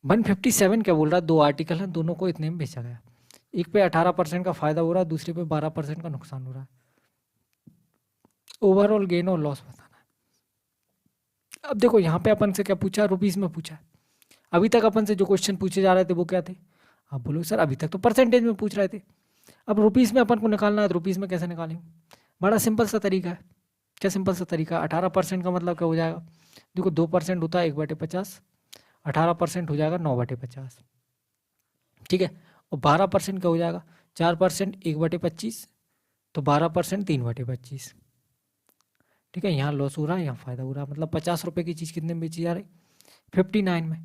157 क्या बोल रहा है, 2 आर्टिकल हैं, दोनों को इतने में बेचा गया। एक पे 18% का फायदा हो रहा है, दूसरे पे 12% का नुकसान हो रहा है। ओवरऑल गेन और लॉस बताना है। अब देखो यहाँ पे अपन से क्या पूछा, रुपीस में पूछा है। अभी तक अपन से जो क्वेश्चन पूछे जा रहे थे वो क्या थे, आप बोलो सर अभी तक तो परसेंटेज में पूछ रहे थे, अब रुपीस में अपन को निकालना है, तो रुपीस में कैसे निकालेंगे। बड़ा सिंपल सा तरीका है। क्या सिंपल सा तरीका, 18% का मतलब क्या हो जाएगा, देखो 2% होता है 1/50, 18% हो जाएगा 9/50, ठीक है। और 12% क्या हो जाएगा, 4% 1/25, तो 12% 3/25, ठीक है। यहाँ लॉस हो रहा है, यहाँ फायदा हो रहा है, मतलब 50 रुपये की चीज़ कितने में बेची जा रही, 59 में।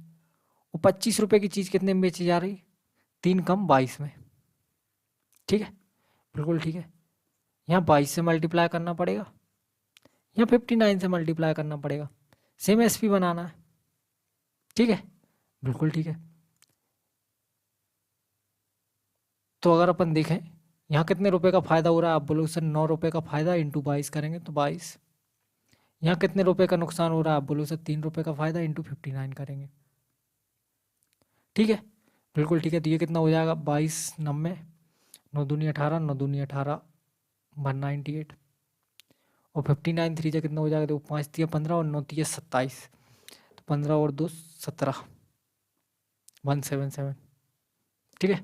और 25 रुपये की चीज़ कितने में बेची जा रही, 3 कम 22 में, ठीक है, बिल्कुल ठीक है। यहाँ 22 से मल्टीप्लाई करना पड़ेगा, यहाँ 59 से मल्टीप्लाई करना पड़ेगा, सेम एसपी बनाना है, ठीक है, बिल्कुल ठीक है। तो अगर अपन देखें यहाँ कितने रुपए का फायदा हो रहा है, आप बोलोगे सर 9 रुपये का फायदा इंटू 22 करेंगे तो 22। यहाँ कितने रुपए का नुकसान हो रहा है, आप बोलोगे सर 3 रुपये का फायदा इंटू 59 करेंगे, ठीक है, बिल्कुल ठीक है। तो ये कितना हो जाएगा, 22×9, 9×2 = 18, 9×2 = 18, 198, और 59 3 जा कितना हो जाएगा, देखो 5×3 = 15 और 9×3 = 27, तो 15 और 2 17, 177, ठीक है,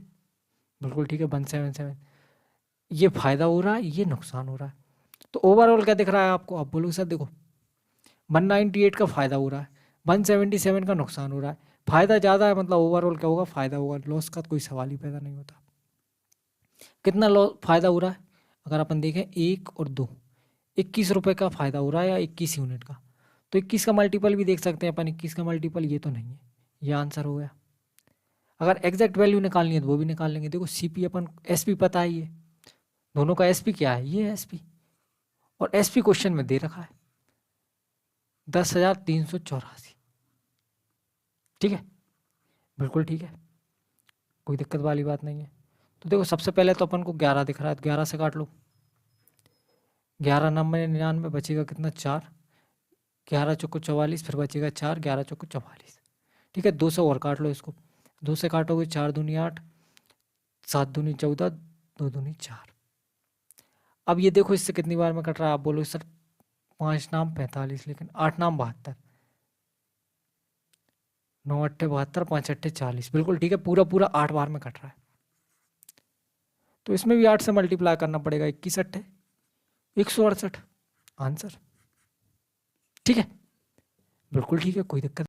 बिल्कुल ठीक है, 177। ये फायदा हो रहा है, ये नुकसान हो रहा है। तो ओवरऑल क्या दिख रहा है आपको, आप बोलोगे सर देखो 198 का फायदा हो रहा है, 177 का नुकसान हो रहा है। फायदा ज़्यादा है मतलब ओवरऑल क्या होगा, फायदा होगा, लॉस का कोई सवाल ही पैदा नहीं होता। कितना लॉस फायदा हो रहा है, अगर अपन देखें 1 और 2, 21 रुपये का फायदा हो रहा है, या 21 यूनिट का। तो 21 का मल्टीपल भी देख सकते हैं अपन, 21 का मल्टीपल ये तो नहीं है, ये आंसर हो गया। अगर एग्जैक्ट वैल्यू निकालनी है तो वो भी निकाल लेंगे। देखो सीपी अपन एसपी पता ही है, दोनों का एसपी क्या है, ये एसपी, और एसपी क्वेश्चन में दे रखा है 10,384, ठीक है, बिल्कुल ठीक है, कोई दिक्कत वाली बात नहीं है। तो देखो सबसे पहले तो अपन को 11 दिख रहा है, तो 11 से काट लो, 11 9 99 बचेगा कितना 4, 11 चौको 44, फिर बचेगा 4, 11 चौको 44, ठीक है। 2 से और काट लो इसको, 2 से काटोगे 4 दूनी 8, 7 दूनी 14, 2 दूनी 4। अब ये देखो इससे कितनी बार में कट रहा है, आप बोलो सर 5 नाम 45, लेकिन 8 नाम 72, 9 अट्ठे 72, 5 अट्ठे 40, बिल्कुल ठीक है, पूरा पूरा 8 बार में कट रहा है। तो इसमें भी 8 से मल्टीप्लाई करना पड़ेगा, 21 अट्ठे 168 आंसर, ठीक है, बिल्कुल ठीक है, कोई दिक्कत